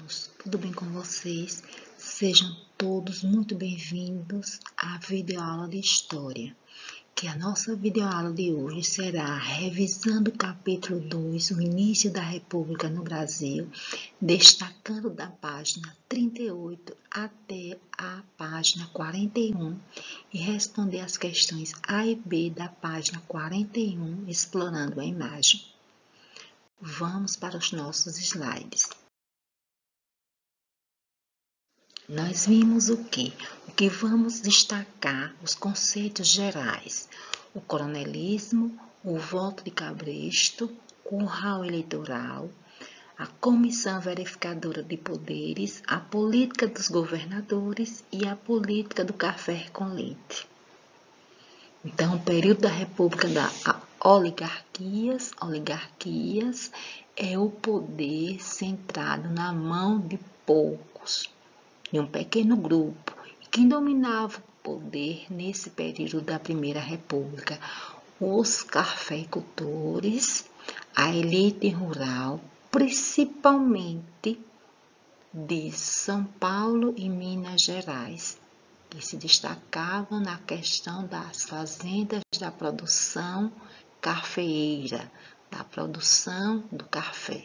alunos, tudo bem com vocês? Sejam todos muito bem-vindos à videoaula de História, que a nossa videoaula de hoje será revisando o capítulo 2, o início da República no Brasil, destacando da página 38 até a página 41 e responder as questões A e B da página 41, explorando a imagem. Vamos para os nossos slides. Nós vimos o que? O que vamos destacar, os conceitos gerais. O coronelismo, o voto de cabresto, o curral eleitoral, a comissão verificadora de poderes, a política dos governadores e a política do café com leite. Então, o período da República das oligarquias é o poder centrado na mão de poucos, de um pequeno grupo. E quem dominava o poder nesse período da Primeira República? Os cafeicultores, a elite rural, principalmente de São Paulo e Minas Gerais, que se destacavam na questão das fazendas da produção cafeeira, da produção do café.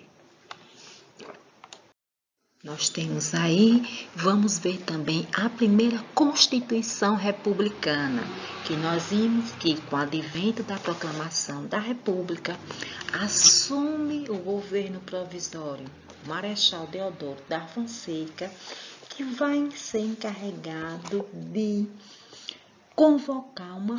Nós temos aí, vamos ver também a primeira Constituição Republicana, que nós vimos que com o advento da proclamação da República, assume o governo provisório Marechal Deodoro da Fonseca, que vai ser encarregado de convocar uma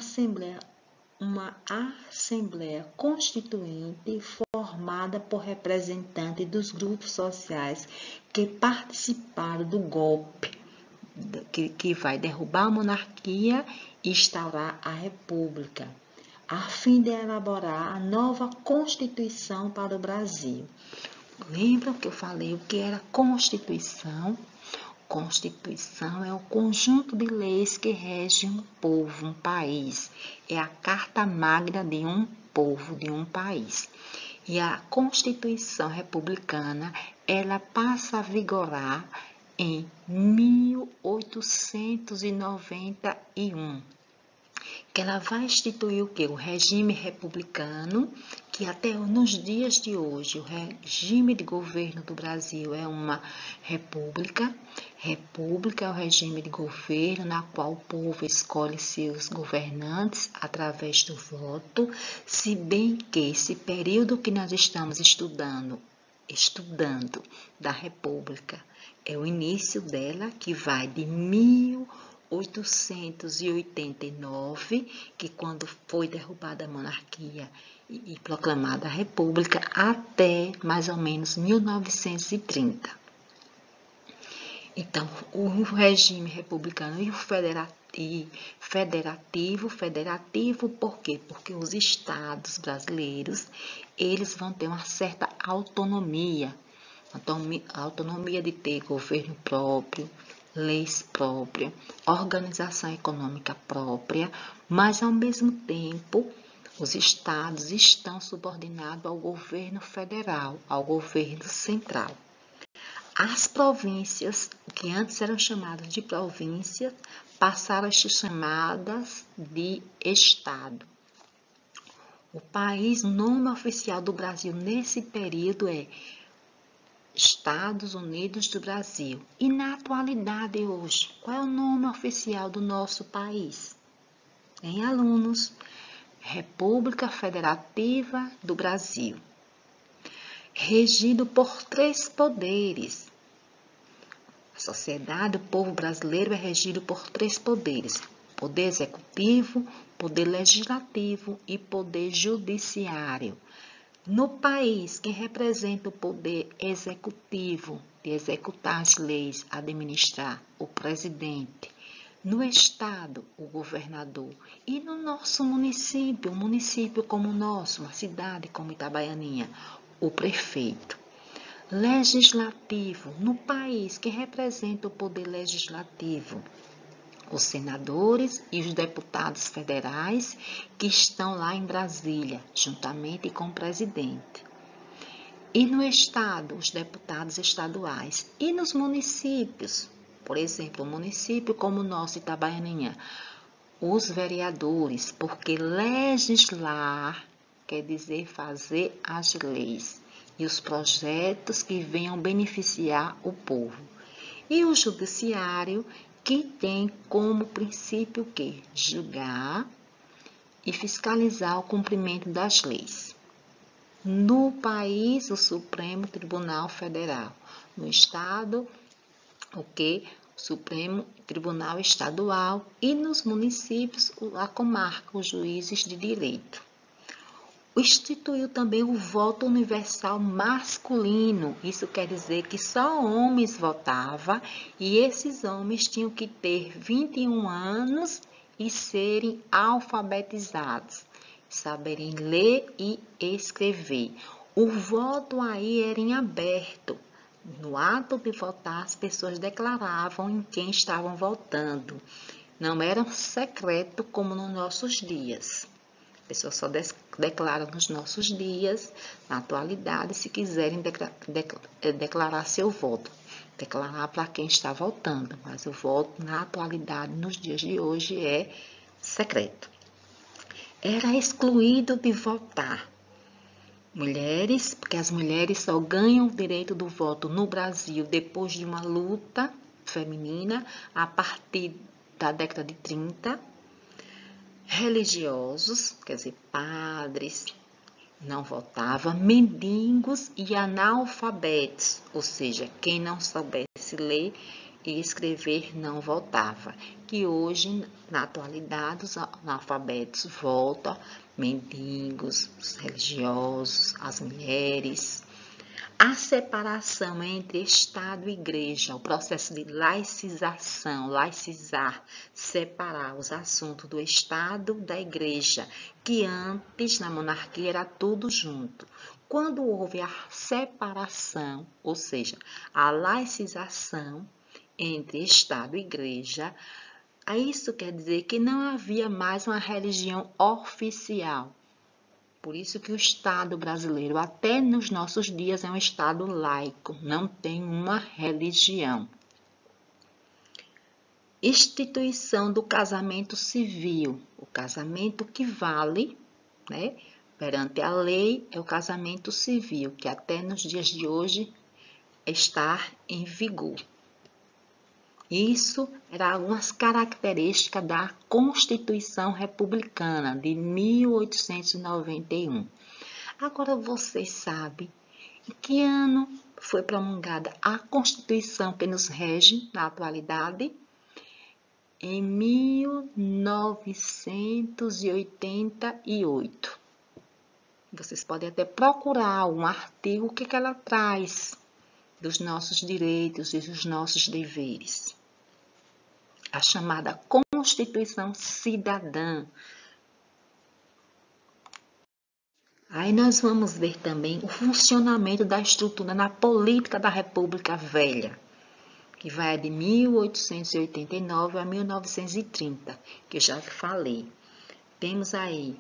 Assembleia Constituinte formada por representantes dos grupos sociais que participaram do golpe, que vai derrubar a monarquia e instaurar a república, a fim de elaborar a nova Constituição para o Brasil. Lembram que eu falei o que era Constituição? Constituição é o conjunto de leis que rege um povo, um país. É a carta magna de um povo, de um país. E a Constituição Republicana, ela passa a vigorar em 1891. Que ela vai instituir o quê? O regime republicano, que até nos dias de hoje, o regime de governo do Brasil é uma república. República é o regime de governo na qual o povo escolhe seus governantes através do voto, se bem que esse período que nós estamos estudando da república, é o início dela, que vai de 1889, que quando foi derrubada a monarquia e proclamada a república, até mais ou menos 1930. Então, o regime republicano e o federativo, por quê? Porque os estados brasileiros, eles vão ter uma certa autonomia de ter governo próprio, leis próprias, organização econômica própria, mas ao mesmo tempo os estados estão subordinados ao governo federal, ao governo central. As províncias, que antes eram chamadas de províncias, passaram a ser chamadas de estado. O país, o nome oficial do Brasil nesse período é Estados Unidos do Brasil. E na atualidade hoje, qual é o nome oficial do nosso país? Em alunos, República Federativa do Brasil. Regido por 3 poderes. A sociedade, o povo brasileiro é regido por 3 poderes. Poder executivo, poder legislativo e poder judiciário. No país, quem representa o poder executivo, de executar as leis, administrar, o presidente. No estado, o governador. E no nosso município, um município como o nosso, uma cidade como Itabaianinha, o prefeito. Legislativo, no país, quem representa o poder legislativo? Os senadores e os deputados federais que estão lá em Brasília, juntamente com o presidente. E no estado, os deputados estaduais. E nos municípios, por exemplo, um município como o nosso Itabaianinha, os vereadores, porque legislar quer dizer fazer as leis e os projetos que venham beneficiar o povo. E o judiciário, que tem como princípio o quê? Julgar e fiscalizar o cumprimento das leis. No país, o Supremo Tribunal Federal. No estado, o quê? O Supremo Tribunal Estadual. E nos municípios, a comarca, os juízes de direito. Instituiu também o voto universal masculino. Isso quer dizer que só homens votavam e esses homens tinham que ter 21 anos e serem alfabetizados, saberem ler e escrever. O voto aí era em aberto. No ato de votar, as pessoas declaravam em quem estavam votando. Não era secreto como nos nossos dias. As pessoas só declaram nos nossos dias, na atualidade, se quiserem declarar seu voto. Declarar para quem está votando, mas o voto na atualidade, nos dias de hoje, é secreto. Era excluído de votar mulheres, porque as mulheres só ganham o direito do voto no Brasil depois de uma luta feminina a partir da década de 30. Religiosos, quer dizer, padres, não votavam, mendigos e analfabetos, ou seja, quem não soubesse ler e escrever não votava. Que hoje, na atualidade, os analfabetos votam, mendigos, os religiosos, as mulheres. A separação entre Estado e Igreja, o processo de laicização, laicizar, separar os assuntos do Estado da Igreja, que antes na monarquia era tudo junto. Quando houve a separação, ou seja, a laicização entre Estado e Igreja, isso quer dizer que não havia mais uma religião oficial. Por isso que o Estado brasileiro, até nos nossos dias, é um Estado laico, não tem uma religião. Instituição do casamento civil. O casamento que vale, né, perante a lei, é o casamento civil, que até nos dias de hoje está em vigor. Isso eram algumas características da Constituição Republicana de 1891. Agora vocês sabem em que ano foi promulgada a Constituição que nos rege na atualidade? Em 1988. Vocês podem até procurar um artigo, o que ela traz dos nossos direitos e dos nossos deveres. A chamada Constituição Cidadã. Aí nós vamos ver também o funcionamento da estrutura na política da República Velha, que vai de 1889 a 1930, que eu já falei. Temos aí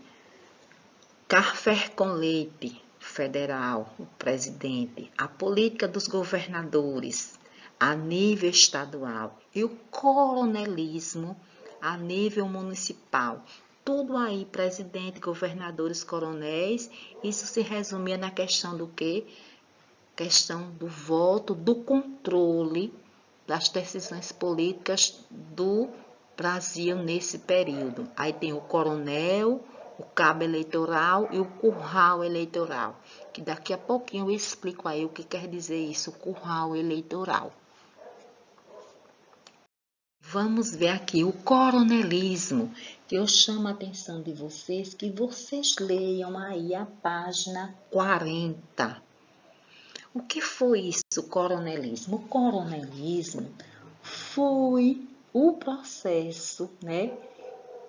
café com leite federal, o presidente, a política dos governadores a nível estadual e o coronelismo a nível municipal. Tudo aí, presidente, governadores, coronéis, isso se resumia na questão do quê? Questão do voto, do controle das decisões políticas do Brasil nesse período. Aí tem o coronel, o cabo eleitoral e o curral eleitoral, que daqui a pouquinho eu explico aí o que quer dizer isso, o curral eleitoral. Vamos ver aqui o coronelismo, que eu chamo a atenção de vocês, que vocês leiam aí a página 40. O que foi isso, o coronelismo? O coronelismo foi o processo, né,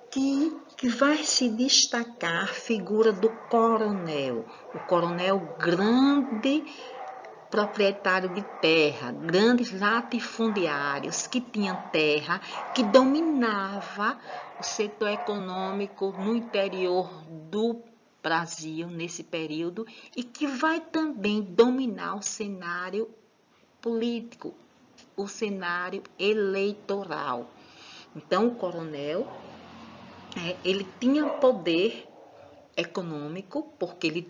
que vai se destacar a figura do coronel. O coronel grande proprietário de terra, grandes latifundiários que tinham terra, que dominava o setor econômico no interior do Brasil nesse período e que vai também dominar o cenário político, o cenário eleitoral. Então, o coronel, ele tinha poder econômico, porque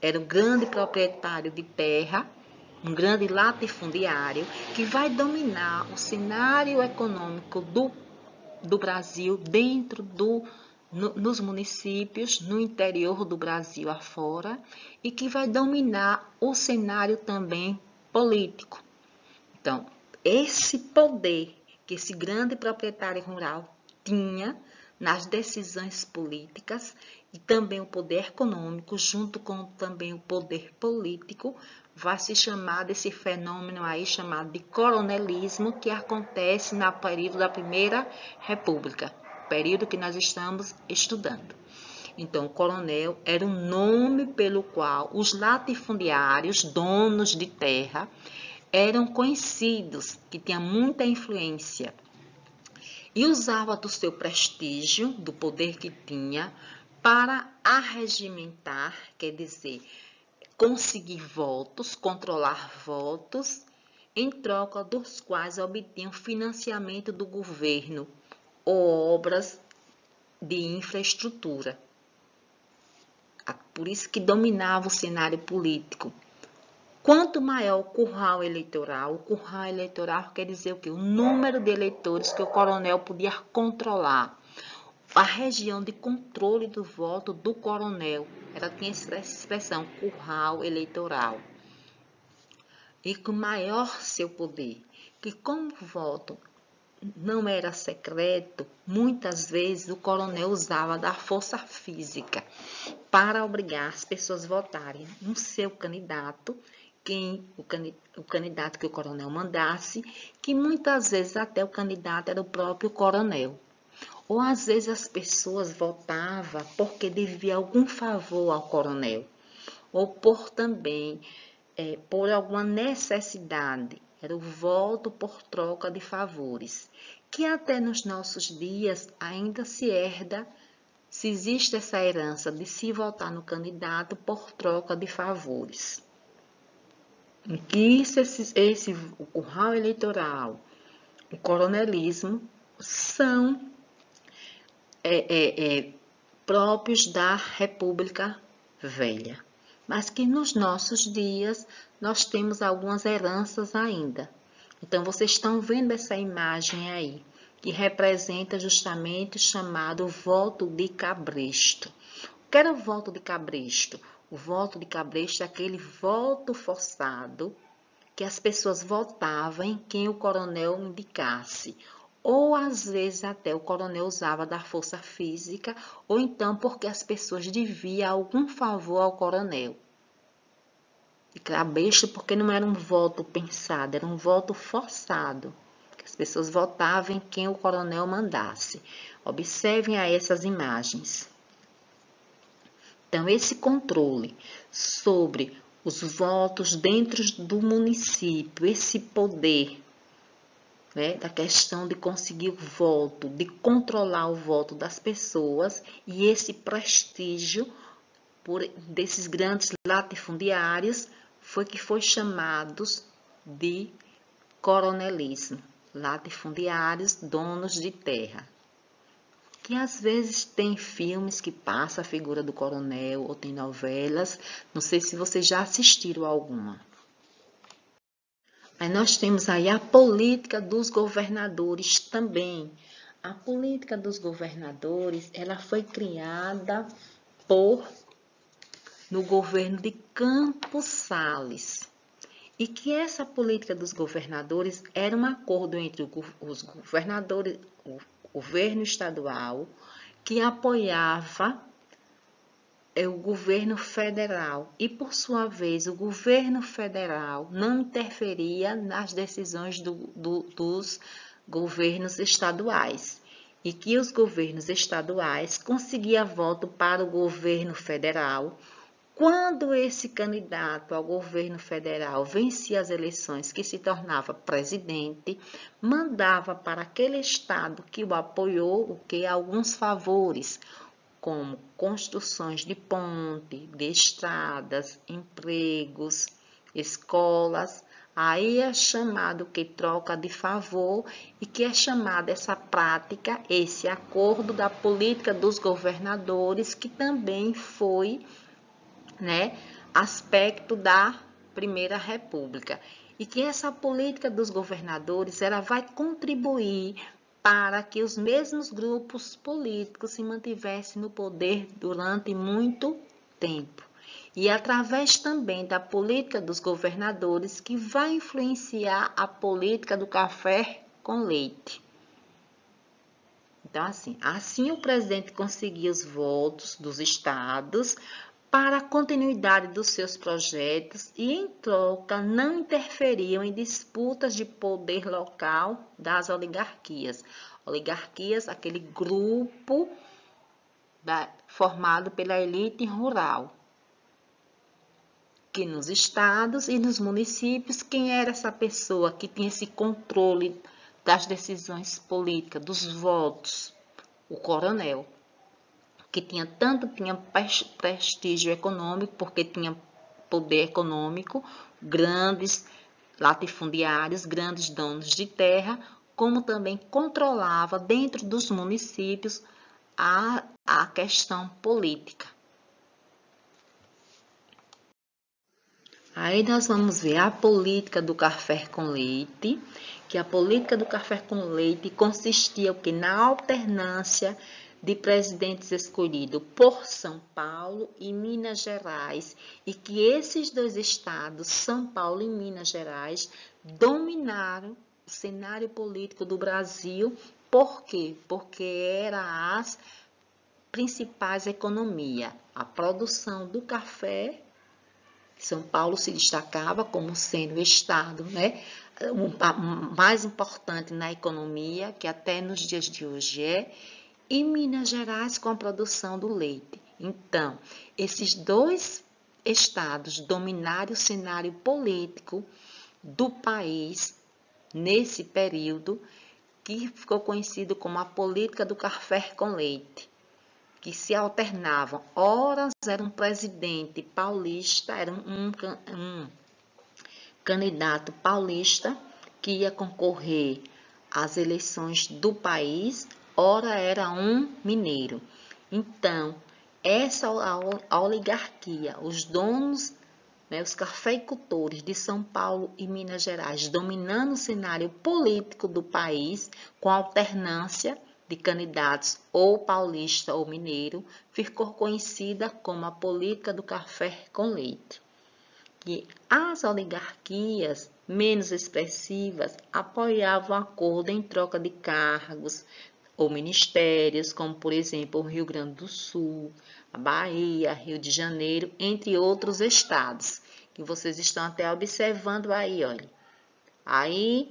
era um grande proprietário de terra, um grande latifundiário, que vai dominar o cenário econômico do Brasil dentro nos municípios, no interior do Brasil afora, e que vai dominar o cenário também político. Então, esse poder que esse grande proprietário rural tinha nas decisões políticas e também o poder econômico, junto com também o poder político, vai se chamar desse fenômeno aí chamado de coronelismo, que acontece no período da Primeira República, período que nós estamos estudando. Então, o coronel era um nome pelo qual os latifundiários, donos de terra, eram conhecidos, que tinham muita influência e usava do seu prestígio, do poder que tinha, para arregimentar, quer dizer, conseguir votos, controlar votos, em troca dos quais obtinham financiamento do governo ou obras de infraestrutura. Por isso que dominava o cenário político. Quanto maior o curral eleitoral quer dizer o quê? O número de eleitores que o coronel podia controlar. A região de controle do voto do coronel, ela tinha essa expressão, curral eleitoral. E com maior seu poder, que como o voto não era secreto, muitas vezes o coronel usava da força física para obrigar as pessoas a votarem no seu candidato, o candidato que o coronel mandasse, que muitas vezes até o candidato era o próprio coronel. Ou às vezes as pessoas votavam porque devia algum favor ao coronel, ou por alguma necessidade, era o voto por troca de favores, que até nos nossos dias ainda se herda, se existe essa herança de se votar no candidato por troca de favores. Em que o curral eleitoral, o coronelismo, são próprios da República Velha, mas que nos nossos dias nós temos algumas heranças ainda. Então, vocês estão vendo essa imagem aí, que representa justamente o chamado voto de cabresto. O que era o voto de cabresto? O voto de cabresto é aquele voto forçado que as pessoas votavam em quem o coronel indicasse. Ou às vezes até o coronel usava da força física, ou então porque as pessoas deviam algum favor ao coronel. De cabresto porque não era um voto pensado, era um voto forçado. Que as pessoas votavam em quem o coronel mandasse. Observem aí essas imagens. Então, esse controle sobre os votos dentro do município, esse poder, da questão de conseguir o voto, de controlar o voto das pessoas e esse prestígio desses grandes latifundiários foi chamados de coronelismo, latifundiários, donos de terra. Que às vezes tem filmes que passam a figura do coronel, ou tem novelas, não sei se vocês já assistiram a alguma. Aí nós temos aí a política dos governadores também. A política dos governadores, ela foi criada no governo de Campos Sales. E que essa política dos governadores era um acordo entre os governadores, o governo estadual, que apoiava o governo federal e, por sua vez, o governo federal não interferia nas decisões dos governos estaduais e que os governos estaduais conseguiam voto para o governo federal. Quando esse candidato ao governo federal vencia as eleições, que se tornava presidente, mandava para aquele estado que o apoiou alguns favores, como construções de ponte, de estradas, empregos, escolas. Aí é chamado que troca de favor e que é chamada essa prática, esse acordo da política dos governadores, que também foi, aspecto da Primeira República. E que essa política dos governadores ela vai contribuir para que os mesmos grupos políticos se mantivessem no poder durante muito tempo. E através também da política dos governadores que vai influenciar a política do café com leite. Então, assim o presidente conseguia os votos dos estados para a continuidade dos seus projetos e, em troca, não interferiam em disputas de poder local das oligarquias. Oligarquias, aquele grupo formado pela elite rural. Que nos estados e nos municípios, quem era essa pessoa que tinha esse controle das decisões políticas, dos votos? O coronel, que tinha prestígio econômico, porque tinha poder econômico, grandes latifundiários, grandes donos de terra, como também controlava dentro dos municípios a questão política. Aí nós vamos ver a política do café com leite, que a política do café com leite consistia na alternância de presidentes escolhidos por São Paulo e Minas Gerais, e que esses dois estados, São Paulo e Minas Gerais, dominaram o cenário político do Brasil. Por quê? Porque eram as principais economias, a produção do café. São Paulo se destacava como sendo o estado, o mais importante na economia, que até nos dias de hoje e Minas Gerais com a produção do leite. Então, esses dois estados dominaram o cenário político do país nesse período, que ficou conhecido como a política do café com leite, que se alternavam. Ora era um presidente paulista, era um candidato paulista que ia concorrer às eleições do país, ora era um mineiro. Então, essa a oligarquia, os donos, os cafeicultores de São Paulo e Minas Gerais, dominando o cenário político do país, com alternância de candidatos ou paulista ou mineiro, ficou conhecida como a política do café com leite. Que as oligarquias menos expressivas apoiavam o acordo em troca de cargos ou ministérios, como por exemplo o Rio Grande do Sul, a Bahia, Rio de Janeiro, entre outros estados, que vocês estão até observando aí, olha. Aí,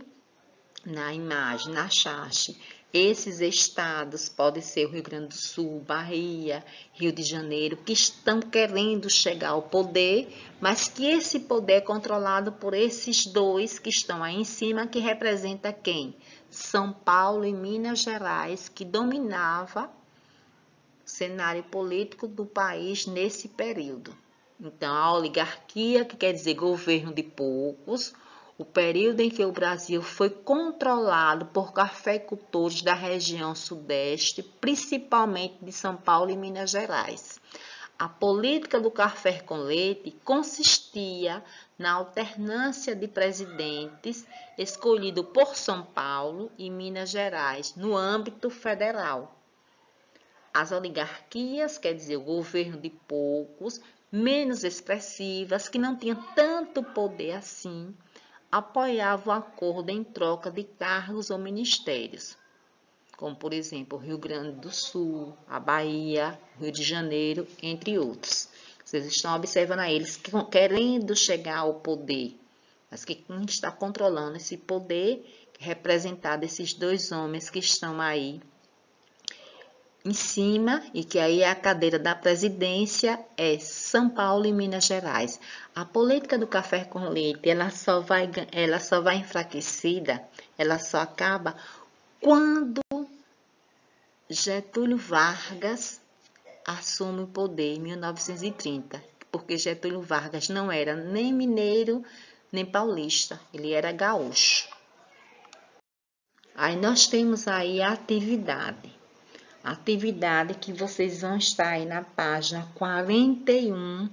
na imagem, na charte, esses estados podem ser o Rio Grande do Sul, Bahia, Rio de Janeiro, que estão querendo chegar ao poder, mas que esse poder é controlado por esses dois que estão aí em cima, que representa quem? São Paulo e Minas Gerais, que dominava o cenário político do país nesse período. Então, a oligarquia, que quer dizer governo de poucos, o período em que o Brasil foi controlado por cafeicultores da região sudeste, principalmente de São Paulo e Minas Gerais. A política do café com leite consistia na alternância de presidentes escolhidos por São Paulo e Minas Gerais no âmbito federal. As oligarquias, quer dizer, o governo de poucos, menos expressivas, que não tinham tanto poder assim, apoiavam o acordo em troca de cargos ou ministérios, como, por exemplo, o Rio Grande do Sul, a Bahia, Rio de Janeiro, entre outros. Vocês estão observando aí, eles querendo chegar ao poder, mas que quem está controlando esse poder, representado esses dois homens que estão aí em cima, e que aí a cadeira da presidência é São Paulo e Minas Gerais. A política do café com leite, ela só vai enfraquecida, ela só acaba quando Getúlio Vargas assume o poder em 1930, porque Getúlio Vargas não era nem mineiro, nem paulista, ele era gaúcho. Aí nós temos aí a atividade que vocês vão estar aí na página 41,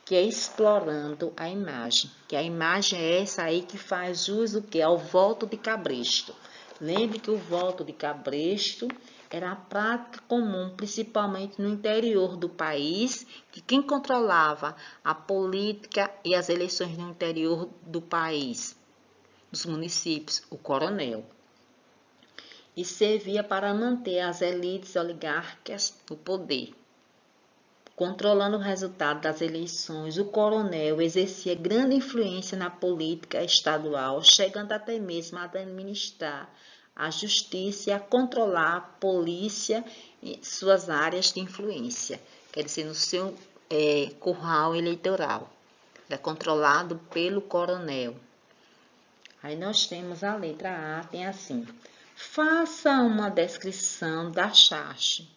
que é explorando a imagem, que a imagem é essa aí que faz jus o que? Ao voto de cabresto. Lembre que o voto de cabresto era a prática comum, principalmente no interior do país, que quem controlava a política e as eleições no interior do país, dos municípios, o coronel. E servia para manter as elites oligárquicas no poder. Controlando o resultado das eleições, o coronel exercia grande influência na política estadual, chegando até mesmo a administrar a justiça e a controlar a polícia e suas áreas de influência, quer dizer, no seu curral eleitoral. Era controlado pelo coronel. Aí nós temos a letra A, tem assim: faça uma descrição da charge.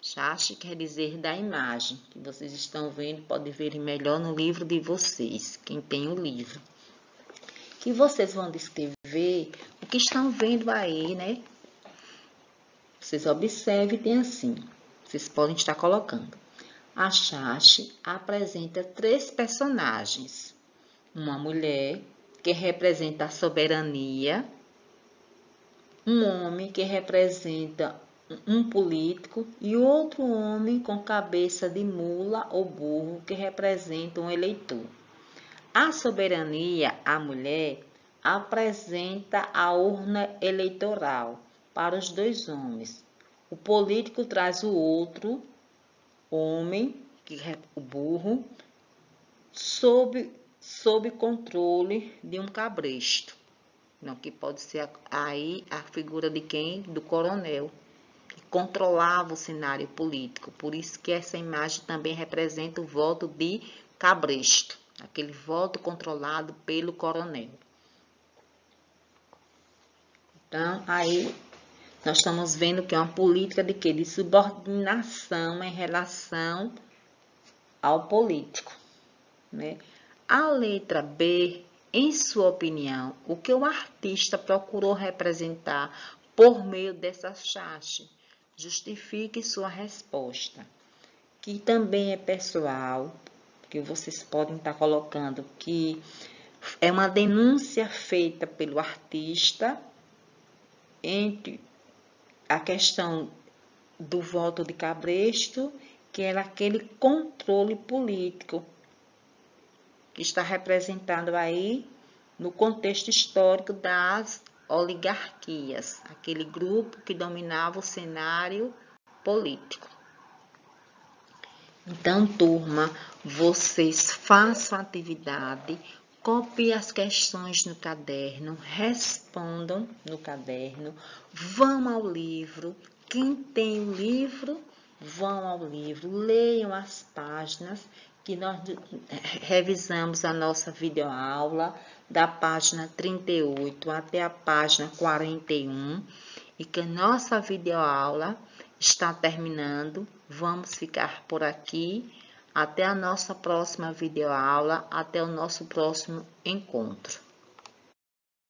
Charge quer dizer da imagem, que vocês estão vendo, pode ver melhor no livro de vocês, quem tem o livro. Que vocês vão descrever o que estão vendo aí, né? Vocês observem, tem assim, vocês podem estar colocando. A charge apresenta 3 personagens. Uma mulher, que representa a soberania, um homem que representa um político e outro homem com cabeça de mula ou burro que representa um eleitor. A soberania, a mulher, apresenta a urna eleitoral para os 2 homens. O político traz o outro homem, que é o burro, sob controle de um cabresto. Não, que pode ser aí a figura de quem? Do coronel, que controlava o cenário político. Por isso que essa imagem também representa o voto de cabresto, aquele voto controlado pelo coronel. Então, aí nós estamos vendo que é uma política de quê? De subordinação em relação ao político, né? A letra B, em sua opinião, o que o artista procurou representar por meio dessa charge? Justifique sua resposta. Que também é pessoal, que vocês podem estar colocando que é uma denúncia feita pelo artista entre a questão do voto de cabresto, que era aquele controle político que está representado aí no contexto histórico das oligarquias, aquele grupo que dominava o cenário político. Então, turma, vocês façam a atividade, copiem as questões no caderno, respondam no caderno, vão ao livro. Quem tem o livro, vão ao livro, leiam as páginas, que nós revisamos a nossa videoaula da página 38 até a página 41 e que a nossa videoaula está terminando. Vamos ficar por aqui até a nossa próxima videoaula, até o nosso próximo encontro.